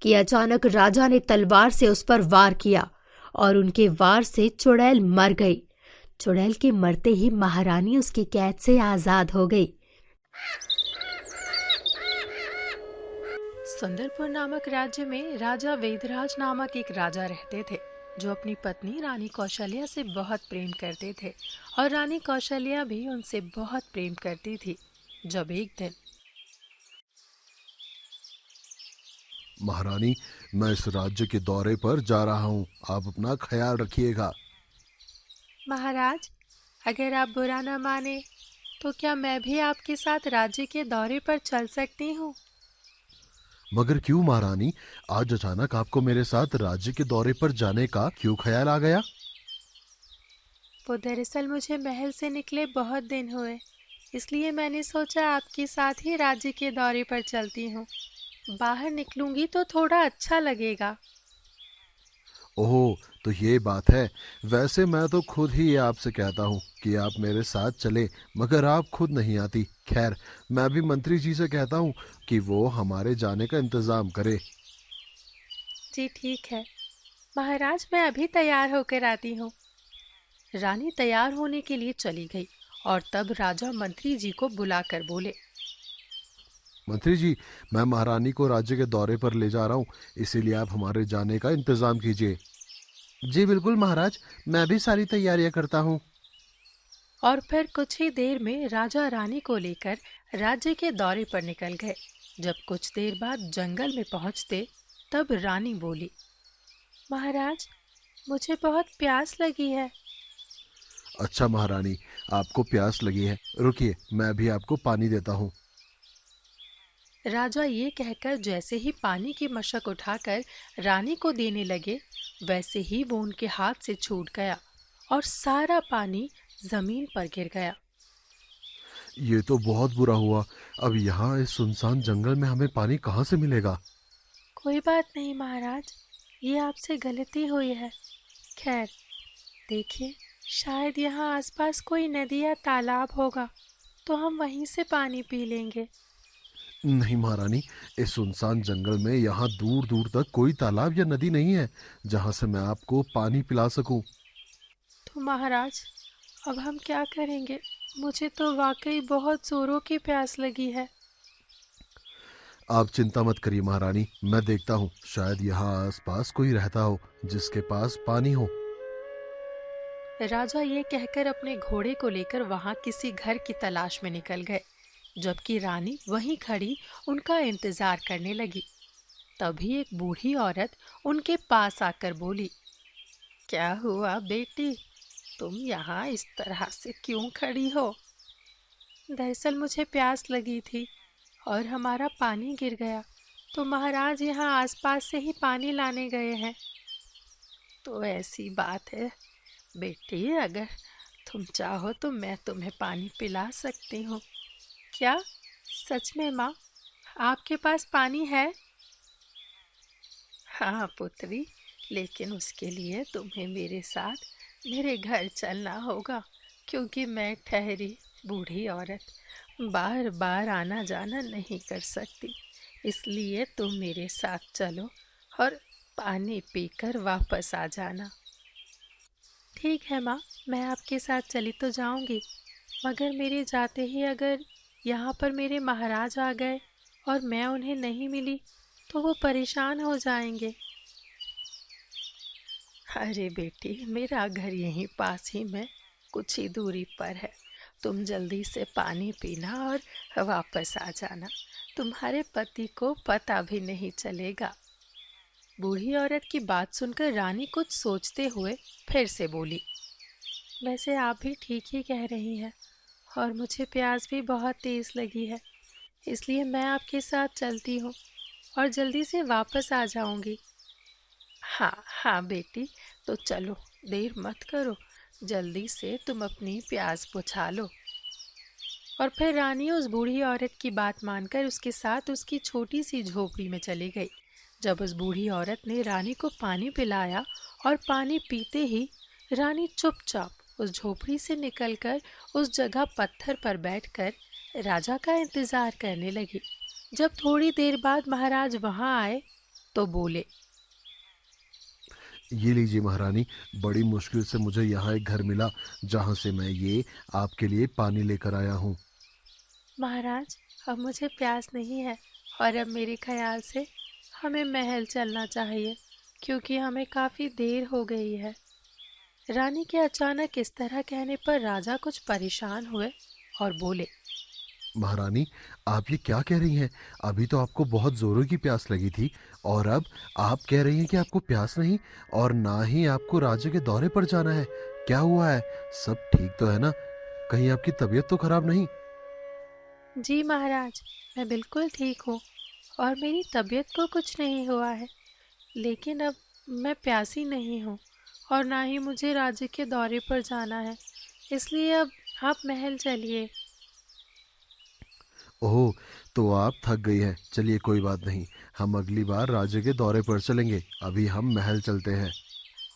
कि अचानक राजा ने तलवार से उस पर वार किया और उनके वार से चुड़ैल मर गई। चुड़ैल के मरते ही महारानी उसकी कैद से आजाद हो गई। सुंदरपुर नामक राज्य में राजा वेदराज नामक एक राजा रहते थे, जो अपनी पत्नी रानी कौशल्या से बहुत प्रेम करते थे और रानी कौशल्या भी उनसे बहुत प्रेम करती थी। जब एक दिन महारानी, मैं इस राज्य के दौरे पर जा रहा हूँ, आप अपना ख्याल रखिएगा। महाराज, अगर आप बुरा न माने तो क्या मैं भी आपके साथ राज्य के दौरे पर चल सकती हूँ? मगर क्यों महारानी, आज अचानक आपको मेरे साथ राज्य के दौरे पर जाने का क्यों ख्याल आ गया? वो दरअसल मुझे महल से निकले बहुत दिन हुए, इसलिए मैंने सोचा आपके साथ ही राज्य के दौरे पर चलती हूँ। बाहर निकलूंगी तो थोड़ा अच्छा लगेगा। ओह, तो ये बात है। वैसे मैं तो खुद ही आपसे कहता हूँ कि आप मेरे साथ चले, मगर आप खुद नहीं आती। खैर, मैं भी मंत्री जी से कहता हूँ कि वो हमारे जाने का इंतजाम करे। जी ठीक है महाराज, मैं अभी तैयार होकर आती हूँ। रानी तैयार होने के लिए चली गई और तब राजा मंत्री जी को बुलाकर बोले, मंत्री जी, मैं महारानी को राज्य के दौरे पर ले जा रहा हूँ, इसीलिए आप हमारे जाने का इंतजाम कीजिए। जी बिल्कुल महाराज, मैं भी सारी तैयारियां करता हूँ। और फिर कुछ ही देर में राजा रानी को लेकर राज्य के दौरे पर निकल गए। जब कुछ देर बाद जंगल में पहुंचते तब रानी बोली, महाराज, मुझे बहुत प्यास लगी है। अच्छा महारानी, आपको प्यास लगी है, रुकिए, मैं भी आपको पानी देता हूँ। राजा ये कहकर जैसे ही पानी की मशक उठाकर रानी को देने लगे, वैसे ही वो उनके हाथ से छूट गया और सारा पानी जमीन पर गिर गया। ये तो बहुत बुरा हुआ। अब यहाँ इस सुनसान जंगल में हमें पानी कहाँ से मिलेगा? कोई बात नहीं महाराज, ये आपसे गलती हुई है। खैर, देखिए, शायद यहाँ आसपास कोई नदी या तालाब होगा, तो हम वहीं से पानी पी लेंगे। नहीं महारानी, इस सुनसान जंगल में यहाँ दूर दूर तक कोई तालाब या नदी नहीं है जहाँ से मैं आपको पानी पिला सकूं। तो महाराज, अब हम क्या करेंगे? मुझे तो वाकई बहुत जोरों की प्यास लगी है। आप चिंता मत करिए महारानी, मैं देखता हूँ, शायद यहाँ आसपास कोई रहता हो जिसके पास पानी हो। राजा ये कहकर अपने घोड़े को लेकर वहां किसी घर की तलाश में निकल गए, जबकि रानी वहीं खड़ी उनका इंतजार करने लगी। तभी एक बूढ़ी औरत उनके पास आकर बोली, क्या हुआ बेटी, तुम यहाँ इस तरह से क्यों खड़ी हो? दरअसल मुझे प्यास लगी थी और हमारा पानी गिर गया, तो महाराज यहाँ आसपास से ही पानी लाने गए हैं। तो ऐसी बात है बेटी, अगर तुम चाहो तो मैं तुम्हें पानी पिला सकती हूँ। क्या सच में माँ, आपके पास पानी है? हाँ पुत्री, लेकिन उसके लिए तुम्हें मेरे साथ मेरे घर चलना होगा, क्योंकि मैं ठहरी बूढ़ी औरत बार बार आना जाना नहीं कर सकती। इसलिए तुम मेरे साथ चलो और पानी पीकर वापस आ जाना। ठीक है माँ, मैं आपके साथ चली तो जाऊंगी, मगर मेरे जाते ही अगर यहाँ पर मेरे महाराज आ गए और मैं उन्हें नहीं मिली तो वो परेशान हो जाएंगे। अरे बेटी, मेरा घर यहीं पास ही में कुछ ही दूरी पर है। तुम जल्दी से पानी पीना और वापस आ जाना, तुम्हारे पति को पता भी नहीं चलेगा। बूढ़ी औरत की बात सुनकर रानी कुछ सोचते हुए फिर से बोली, वैसे आप भी ठीक ही कह रही हैं और मुझे प्यास भी बहुत तेज लगी है, इसलिए मैं आपके साथ चलती हूँ और जल्दी से वापस आ जाऊंगी। हाँ हाँ बेटी, तो चलो, देर मत करो, जल्दी से तुम अपनी प्यास बुझा लो। और फिर रानी उस बूढ़ी औरत की बात मानकर उसके साथ उसकी छोटी सी झोपड़ी में चली गई। जब उस बूढ़ी औरत ने रानी को पानी पिलाया और पानी पीते ही रानी चुपचाप उस झोपड़ी से निकलकर उस जगह पत्थर पर बैठकर राजा का इंतजार करने लगी। जब थोड़ी देर बाद महाराज वहां आए तो बोले, ये लीजिए महारानी, बड़ी मुश्किल से मुझे यहाँ एक घर मिला जहाँ से मैं ये आपके लिए पानी लेकर आया हूँ। महाराज, अब मुझे प्यास नहीं है और अब मेरे ख्याल से हमें महल चलना चाहिए, क्योंकि हमें काफ़ी देर हो गई है। रानी के अचानक इस तरह कहने पर राजा कुछ परेशान हुए और बोले, महारानी, आप ये क्या कह रही हैं? अभी तो आपको बहुत जोरों की प्यास लगी थी और अब आप कह रही हैं कि आपको प्यास नहीं, और ना ही आपको राज्य के दौरे पर जाना है। क्या हुआ है? सब ठीक तो है ना? कहीं आपकी तबीयत तो खराब नहीं? जी महाराज, मैं बिल्कुल ठीक हूँ और मेरी तबीयत को कुछ नहीं हुआ है, लेकिन अब मैं प्यासी नहीं हूँ और ना ही मुझे राज्य के दौरे पर जाना है, इसलिए अब आप महल चलिए। ओह, तो आप थक गई हैं। चलिए कोई बात नहीं, हम अगली बार राज्य के दौरे पर चलेंगे। अभी हम महल चलते हैं।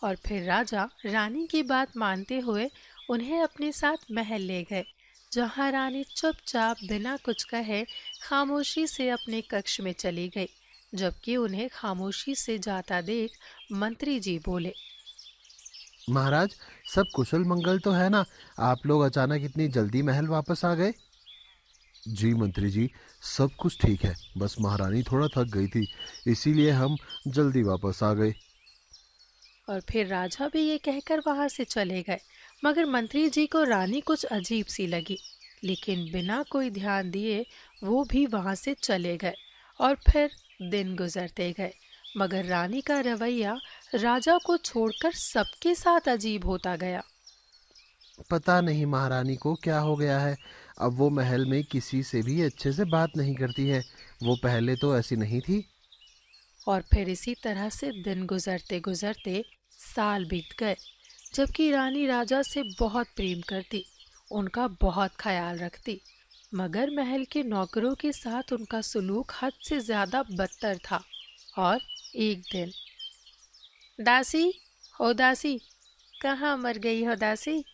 और फिर राजा रानी की बात मानते हुए उन्हें अपने साथ महल ले गए, जहाँ रानी चुपचाप बिना कुछ कहे खामोशी से अपने कक्ष में चली गई। जबकि उन्हें खामोशी से जाता देख मंत्री जी बोले, महाराज, सब कुशल मंगल तो है ना? आप लोग अचानक इतनी जल्दी महल वापस आ गए? जी मंत्री जी, सब कुछ ठीक है। बस महारानी थोड़ा थक गई थी, इसीलिए हम जल्दी वापस आ गए। और फिर राजा भी ये कहकर वहां से चले गए। मगर मंत्री जी को रानी कुछ अजीब सी लगी, लेकिन बिना कोई ध्यान दिए वो भी वहां से चले गए। और फिर दिन गुजरते गए, मगर रानी का रवैया राजा को छोड़कर सबके साथ अजीब होता गया। पता नहीं महारानी को क्या हो गया है। अब वो महल में किसी से भी अच्छे से बात नहीं करती है। वो पहले तो ऐसी नहीं थी। और फिर इसी तरह से दिन गुजरते गुजरते साल बीत गए। जबकि रानी राजा से बहुत प्रेम करती, उनका बहुत ख्याल रखती, मगर महल के नौकरों के साथ उनका सुलूक हद से ज्यादा बदतर था। और एक दिन, दासी, हो दासी, कहाँ मर गई हो दासी?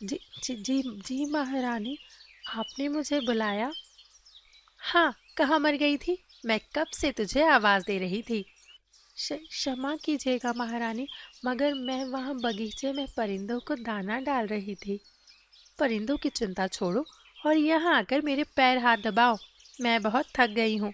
जी जी जी जी महारानी, आपने मुझे बुलाया? हाँ, कहाँ मर गई थी? मैं कब से तुझे आवाज दे रही थी। क्षमा कीजिएगा महारानी, मगर मैं वहाँ बगीचे में परिंदों को दाना डाल रही थी। परिंदों की चिंता छोड़ो और यहाँ आकर मेरे पैर हाथ दबाओ, मैं बहुत थक गई हूँ।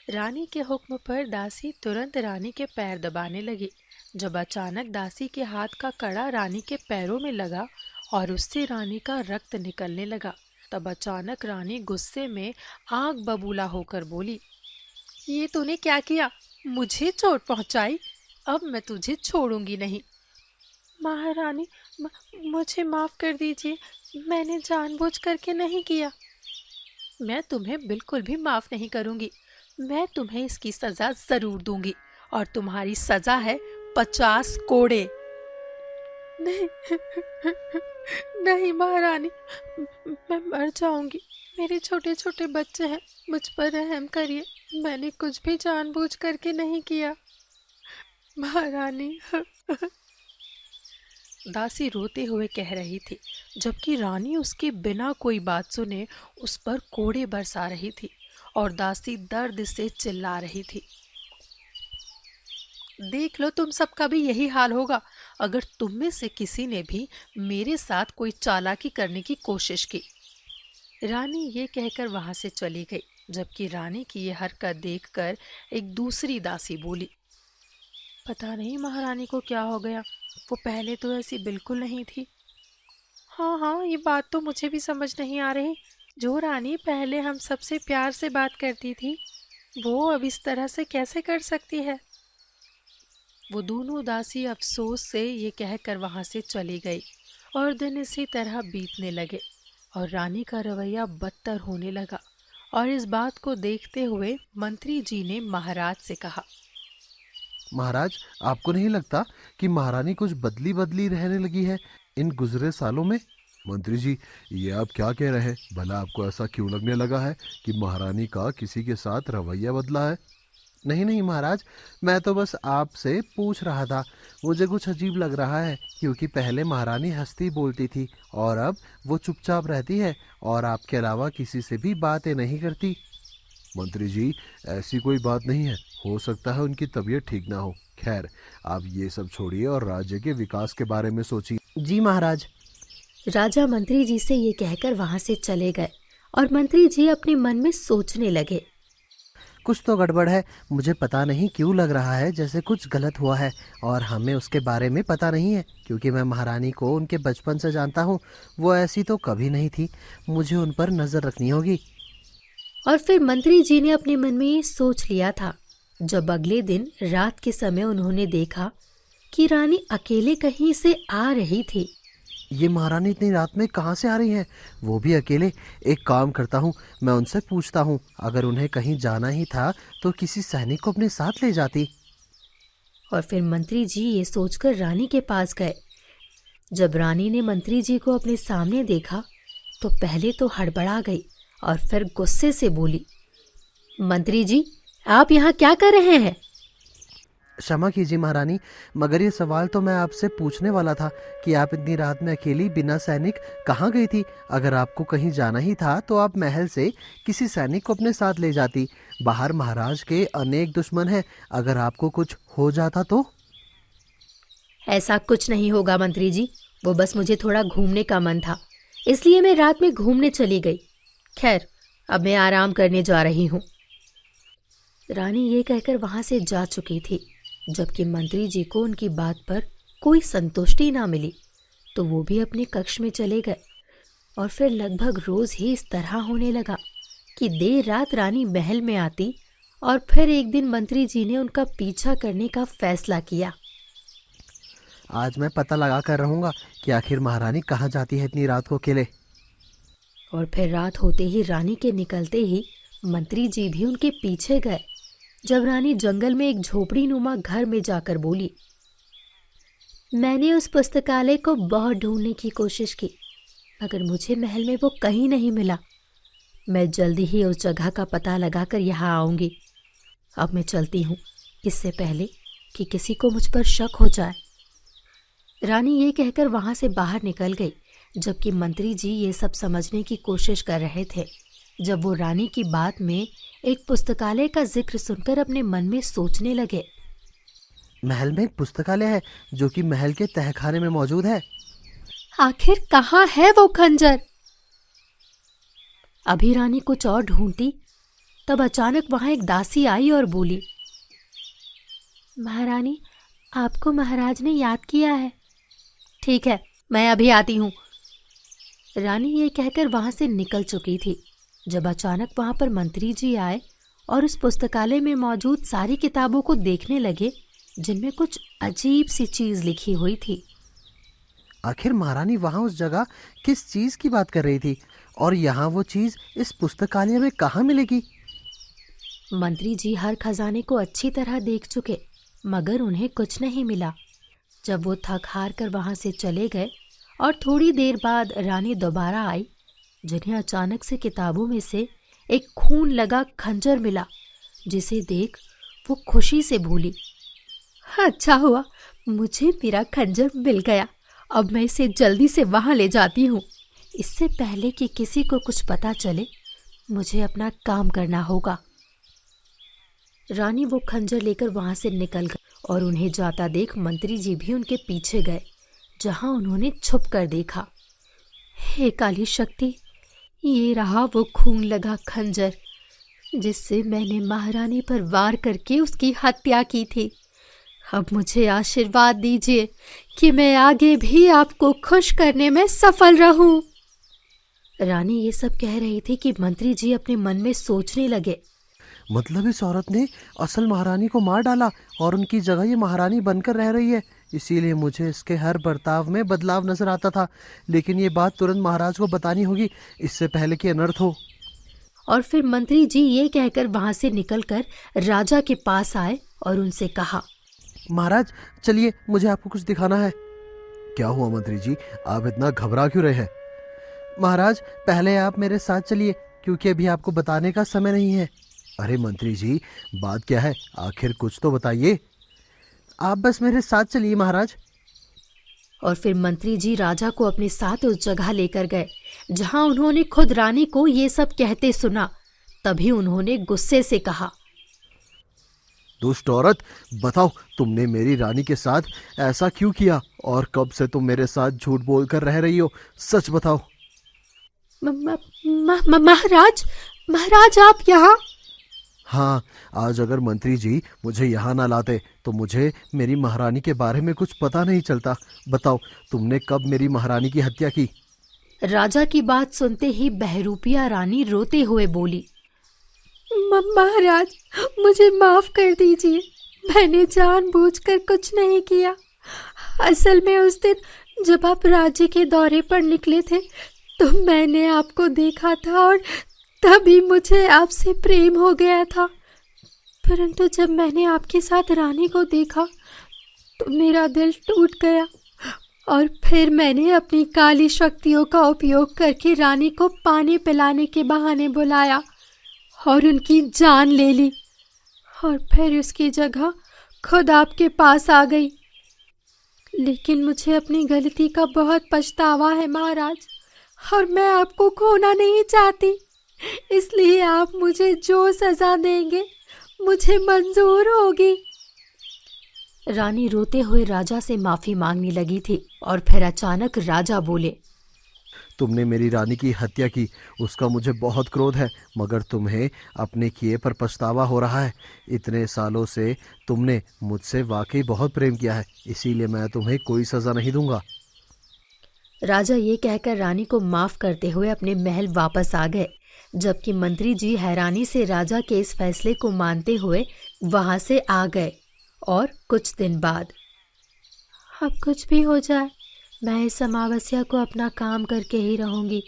रानी के हुक्म पर दासी तुरंत रानी के पैर दबाने लगी। जब अचानक दासी के हाथ का कड़ा रानी के पैरों में लगा और उससे रानी का रक्त निकलने लगा, तब अचानक रानी गुस्से में आग बबूला होकर बोली, ये तूने क्या किया? मुझे चोट पहुंचाई? अब मैं तुझे छोड़ूंगी नहीं। महारानी, मुझे माफ कर दीजिए, मैंने जानबूझ करके नहीं किया। मैं तुम्हें बिल्कुल भी माफ नहीं करूंगी। मैं तुम्हें इसकी सजा जरूर दूंगी और तुम्हारी सजा है 50 कोड़े। नहीं नहीं महारानी, मैं मर जाऊंगी। मेरे छोटे छोटे बच्चे हैं, मुझ पर रहम करिए। मैंने कुछ भी जानबूझ करके नहीं किया महारानी। दासी रोते हुए कह रही थी, जबकि रानी उसकी बिना कोई बात सुने उस पर कोड़े बरसा रही थी और दासी दर्द से चिल्ला रही थी। देख लो, तुम सबका भी यही हाल होगा अगर तुम में से किसी ने भी मेरे साथ कोई चालाकी करने की कोशिश की। रानी ये कहकर वहां से चली गई, जबकि रानी की ये हरकत देखकर एक दूसरी दासी बोली, पता नहीं महारानी को क्या हो गया, वो पहले तो ऐसी बिल्कुल नहीं थी। हाँ, ये बात तो मुझे भी समझ नहीं आ रही। जो रानी पहले हम सबसे प्यार से बात करती थी, वो अब इस तरह से कैसे कर सकती है। वो दोनों दासी अफसोस से ये कहकर वहां से चली गई और दिन इसी तरह बीतने लगे और रानी का रवैया बदतर होने लगा। और इस बात को देखते हुए मंत्री जी ने महाराज से कहा, महाराज, आपको नहीं लगता कि महारानी कुछ बदली बदली रहने लगी है इन गुजरे सालों में? मंत्री जी, ये आप क्या कह रहे हैं? भला आपको ऐसा क्यों लगने लगा है कि महारानी का किसी के साथ रवैया बदला है? नहीं नहीं महाराज, मैं तो बस आपसे पूछ रहा था। मुझे कुछ अजीब लग रहा है, क्योंकि पहले महारानी हंसती बोलती थी और अब वो चुपचाप रहती है और आपके अलावा किसी से भी बातें नहीं करती। मंत्री जी, ऐसी कोई बात नहीं है, हो सकता है उनकी तबीयत ठीक ना हो। खैर, आप ये सब छोड़िए और राज्य के विकास के बारे में सोचिए। जी महाराज। राजा मंत्री जी से ये कहकर वहां से चले गए और मंत्री जी अपने मन में सोचने लगे। कुछ तो गड़बड़ है, मुझे पता नहीं क्यों लग रहा है जैसे कुछ गलत हुआ है, और हमें उसके बारे में पता नहीं है, क्योंकि मैं महारानी को उनके बचपन से जानता हूँ। वो ऐसी तो कभी नहीं थी, मुझे उन पर नज़र रखनी होगी। और फिर मंत्री जी ने अपने मन में ये सोच लिया था। जब अगले दिन रात के समय उन्होंने देखा कि रानी अकेले कहीं से आ रही थी। ये महारानी इतनी रात में कहाँ से आ रही हैं, वो भी अकेले? एक काम करता हूँ, मैं उनसे पूछता हूँ, अगर उन्हें कहीं जाना ही था तो किसी सैनिक को अपने साथ ले जाती। और फिर मंत्री जी ये सोचकर रानी के पास गए। जब रानी ने मंत्री जी को अपने सामने देखा तो पहले तो हड़बड़ा गई और फिर गुस्से से बोली, मंत्री जी, आप यहाँ क्या कर रहे हैं? क्षमा कीजिए महारानी, मगर ये सवाल तो मैं आपसे पूछने वाला था कि आप इतनी रात में अकेली बिना सैनिक कहाँ गई थी? अगर आपको कहीं जाना ही था तो आप महल से किसी सैनिक को अपने साथ ले जाती। बाहर महाराज के अनेक दुश्मन हैं, अगर आपको कुछ हो जाता तो? ऐसा कुछ नहीं होगा मंत्री जी, वो बस मुझे थोड़ा घूमने का मन था, इसलिए मैं रात में घूमने चली गई। खैर, अब मैं आराम करने जा रही हूँ। रानी ये कहकर वहां से जा चुकी थी। जबकि मंत्री जी को उनकी बात पर कोई संतुष्टि ना मिली तो वो भी अपने कक्ष में चले गए। और फिर लगभग रोज ही इस तरह होने लगा कि देर रात रानी महल में आती और फिर एक दिन मंत्री जी ने उनका पीछा करने का फैसला किया। आज मैं पता लगा कर रहूँगा कि आखिर महारानी कहाँ जाती है इतनी रात को अकेले। और फिर रात होते ही रानी के निकलते ही मंत्री जी भी उनके पीछे गए। जब रानी जंगल में एक झोपड़ी नुमा घर में जाकर बोली, मैंने उस पुस्तकालय को बहुत ढूंढने की कोशिश की, मगर मुझे महल में वो कहीं नहीं मिला। मैं जल्दी ही उस जगह का पता लगाकर यहाँ आऊंगी। अब मैं चलती हूँ, इससे पहले कि किसी को मुझ पर शक हो जाए। रानी ये कहकर वहां से बाहर निकल गई, जबकि मंत्री जी ये सब समझने की कोशिश कर रहे थे। जब वो रानी की बात में एक पुस्तकालय का जिक्र सुनकर अपने मन में सोचने लगे, महल में एक पुस्तकालय है जो कि महल के तहखाने में मौजूद है। आखिर कहाँ है वो खंजर? अभी रानी कुछ और ढूंढती, तब अचानक वहां एक दासी आई और बोली, महारानी, आपको महाराज ने याद किया है। ठीक है, मैं अभी आती हूँ। रानी ये कहकर वहां से निकल चुकी थी जब अचानक वहां पर मंत्री जी आए और उस पुस्तकालय में मौजूद सारी किताबों को देखने लगे जिनमें कुछ अजीब सी चीज लिखी हुई थी। आखिर महारानी वहां उस जगह किस चीज की बात कर रही थी, और यहाँ वो चीज इस पुस्तकालय में कहाँ मिलेगी? मंत्री जी हर खजाने को अच्छी तरह देख चुके, मगर उन्हें कुछ नहीं मिला। जब वो थक हार कर वहां से चले गए और थोड़ी देर बाद रानी दोबारा आई, जिन्हें अचानक से किताबों में से एक खून लगा खंजर मिला, जिसे देख वो खुशी से बोली, अच्छा हुआ, मुझे मेरा खंजर मिल गया। अब मैं इसे जल्दी से वहां ले जाती हूँ। इससे पहले कि किसी को कुछ पता चले, मुझे अपना काम करना होगा। रानी वो खंजर लेकर वहां से निकल गई और उन्हें जाता देख मंत्री जी भी उनके पीछे गए, जहां उन्होंने छुप कर देखा। हे काली शक्ति, ये रहा वो खून लगा खंजर जिससे मैंने महारानी पर वार करके उसकी हत्या की थी। अब मुझे आशीर्वाद दीजिए कि मैं आगे भी आपको खुश करने में सफल रहूं। रानी ये सब कह रही थी कि मंत्री जी अपने मन में सोचने लगे, मतलब इस औरत ने असल महारानी को मार डाला और उनकी जगह ये महारानी बनकर रह रही है, इसीलिए मुझे इसके हर बर्ताव में बदलाव नजर आता था। लेकिन ये बात तुरंत महाराज को बतानी होगी, इससे पहले कि अनर्थ हो। और फिर मंत्री जी ये कहकर वहां से निकलकर राजा के पास आए और उनसे कहा, महाराज चलिए, मुझे आपको कुछ दिखाना है। क्या हुआ मंत्री जी, आप इतना घबरा क्यों रहे हैं? महाराज पहले आप मेरे साथ चलिए, क्योंकि अभी आपको बताने का समय नहीं है। अरे मंत्री जी, बात क्या है, आखिर कुछ तो बताइए। आप बस मेरे साथ चलिए महाराज। और फिर मंत्री जी राजा को अपने साथ उस जगह लेकर गए जहां उन्होंने खुद रानी को ये सब कहते सुना। तभी उन्होंने गुस्से से कहा, दुष्ट औरत, बताओ तुमने मेरी रानी के साथ ऐसा क्यों किया और कब से तुम मेरे साथ झूठ बोलकर रह रही हो? सच बताओ। महाराज, महाराज आप यहाँ? हाँ, आज अगर मंत्री जी मुझे यहाँ ना लाते तो मुझे मेरी महारानी के बारे में कुछ पता नहीं चलता। बताओ तुमने कब मेरी महारानी की हत्या की? राजा की बात सुनते ही बहरूपिया रानी रोते हुए बोली, महाराज मुझे माफ कर दीजिए, मैंने जानबूझकर कुछ नहीं किया। असल में उस दिन जब आप राज्य के दौरे पर निकले थे तो मैंने आपको देखा था और तभी मुझे आपसे प्रेम हो गया था, परंतु जब मैंने आपके साथ रानी को देखा तो मेरा दिल टूट गया और फिर मैंने अपनी काली शक्तियों का उपयोग करके रानी को पानी पिलाने के बहाने बुलाया और उनकी जान ले ली और फिर उसकी जगह खुद आपके पास आ गई। लेकिन मुझे अपनी गलती का बहुत पछतावा है महाराज, और मैं आपको खोना नहीं चाहती, इसलिए आप मुझे जो सजा देंगे मुझे मंजूर होगी। रानी रोते हुए राजा से माफी मांगने लगी थी और फिर अचानक राजा बोले, तुमने मेरी रानी की हत्या की, उसका मुझे बहुत क्रोध है, मगर तुम्हें अपने किए पर पछतावा हो रहा है। इतने सालों से तुमने मुझसे वाकई बहुत प्रेम किया है, इसीलिए मैं तुम्हें कोई सजा नहीं दूंगा। राजा ये कहकर रानी को माफ करते हुए अपने महल वापस आ गए, जबकि मंत्री जी हैरानी से राजा के इस फैसले को मानते हुए वहां से आ गए। और कुछ दिन बाद, अब कुछ भी हो जाए मैं इस अमावस्या को अपना काम करके ही रहूंगी,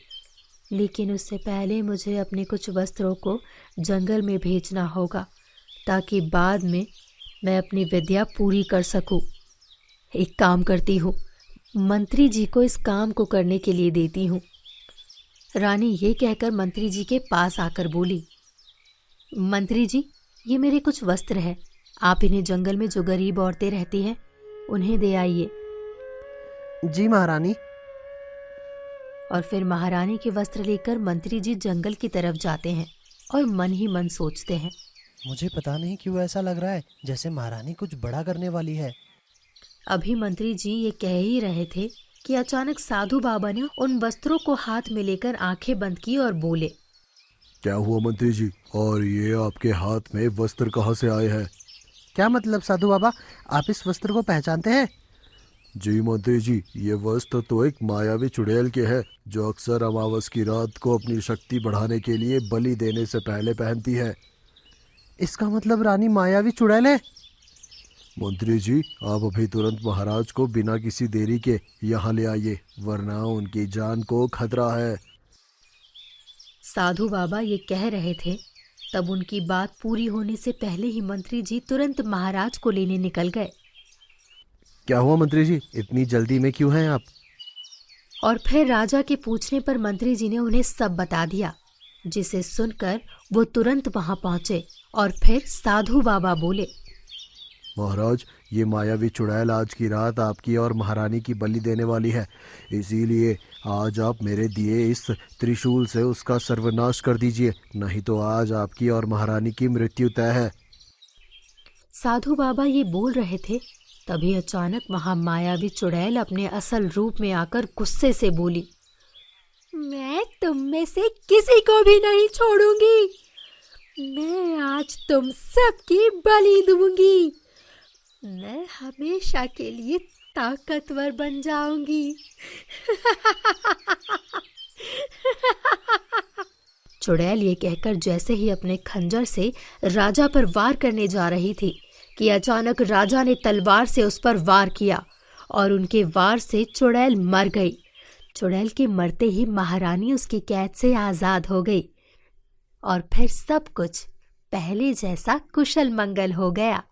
लेकिन उससे पहले मुझे अपने कुछ वस्त्रों को जंगल में भेजना होगा ताकि बाद में मैं अपनी विद्या पूरी कर सकूं। एक काम करती हूँ, मंत्री जी को इस काम को करने के लिए देती हूँ। रानी ये कहकर मंत्री जी के पास आकर बोली, मंत्री जी ये मेरे कुछ वस्त्र हैं, आप इन्हें जंगल में जो गरीब औरतें रहती हैं उन्हें दे आइए। जी महारानी। और फिर महारानी के वस्त्र लेकर मंत्री जी जंगल की तरफ जाते हैं और मन ही मन सोचते हैं, मुझे पता नहीं क्यों ऐसा लग रहा है जैसे महारानी कुछ बड़ा करने वाली है। अभी मंत्री जी ये कह ही रहे थे कि अचानक साधु बाबा ने उन वस्त्रों को हाथ में लेकर आंखें बंद की और बोले, क्या हुआ मंत्री जी, और ये आपके हाथ में वस्त्र कहाँ से आए हैं? क्या मतलब साधु बाबा, आप इस वस्त्र को पहचानते हैं? जी मंत्री जी, ये वस्त्र तो एक मायावी चुड़ैल के है जो अक्सर अमावस की रात को अपनी शक्ति बढ़ाने के लिए बलि देने से पहले पहनती है। इसका मतलब रानी मायावी चुड़ैल है? मंत्री जी, आप अभी तुरंत महाराज को बिना किसी देरी के यहाँ ले आइए, वरना उनकी जान को खतरा है। साधु बाबा ये कह रहे थे तब उनकी बात पूरी होने से पहले ही मंत्री जी तुरंत महाराज को लेने निकल गए। क्या हुआ मंत्री जी, इतनी जल्दी में क्यों हैं आप? और फिर राजा के पूछने पर मंत्री जी ने उन्हें सब बता दिया, जिसे सुनकर वो तुरंत वहां पहुंचे। और फिर साधु बाबा बोले, महाराज, ये मायावी चुड़ैल आज की रात आपकी और महारानी की बलि देने वाली है, इसीलिए आज आप मेरे दिए इस त्रिशूल से उसका सर्वनाश कर दीजिए, नहीं तो आज आपकी और महारानी की मृत्यु तय है। साधु बाबा ये बोल रहे थे तभी अचानक वहां मायावी चुड़ैल अपने असल रूप में आकर गुस्से से बोली, मैं तुम में से किसी को भी नहीं छोड़ूंगी, मैं आज तुम सबकी बलि दूंगी, मैं हमेशा के लिए ताकतवर बन जाऊंगी। चुड़ैल ये कहकर जैसे ही अपने खंजर से राजा पर वार करने जा रही थी कि अचानक राजा ने तलवार से उस पर वार किया और उनके वार से चुड़ैल मर गई। चुड़ैल के मरते ही महारानी उसकी कैद से आजाद हो गई और फिर सब कुछ पहले जैसा कुशल मंगल हो गया।